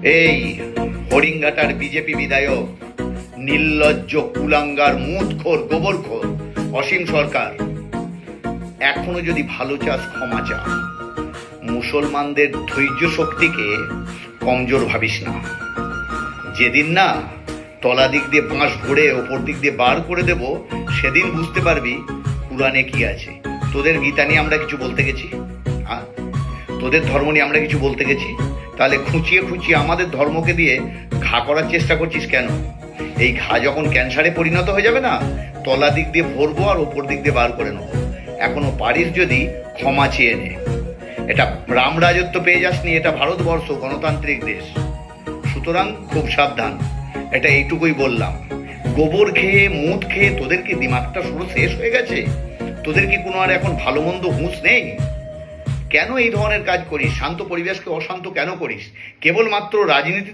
এই হরিঙ্গাটার বিজেপি বিধায়ক, নির্লজ্জ কুলাঙ্গার, মুদখোর, গোবরখোর অসীম সরকার, এখনো যদি ভালো চাস ক্ষমা চা। মুসলমানদের ধৈর্য শক্তিকে কমজোর ভাবিস না। যেদিন না তলা দিক দিয়ে বাঁশ ভরে ওপর দিক দিয়ে বার করে দেব, সেদিন বুঝতে পারবি কুরআনে কি আছে। তোদের গীতা নিয়ে আমরা কিছু বলতে গেছি? হ্যাঁ, তোদের ধর্ম নিয়ে আমরা কিছু বলতে গেছি? তাহলে খুঁচিয়ে খুঁচিয়ে আমাদের ধর্মকে দিয়ে ঘা করার চেষ্টা করছিস কেন? এই ঘা যখন ক্যান্সারে পরিণত হয়ে যাবে না, তলা দিক দিয়ে ভরবো আর ওপর দিক দিয়ে বার করে নেবো। এখনো পারিস যদি ক্ষমা চেয়ে নে। এটা রাম রাজত্ব পেয়ে যাসনি, এটা ভারতবর্ষ, গণতান্ত্রিক দেশ। সুতরাং খুব সাবধান। এটা এইটুকুই বললাম। গোবর খেয়ে মুদ খেয়ে তোদের কি দিমাগটা পুরো শেষ হয়ে গেছে? তোদের কি কোনো আর এখন ভালো মন্দ হুঁশ নেই? কেন এই ধরনের কাজ করিস? শান্ত পরিবেশকে অশান্ত কেন করিস? কেবলমাত্র রাজনীতি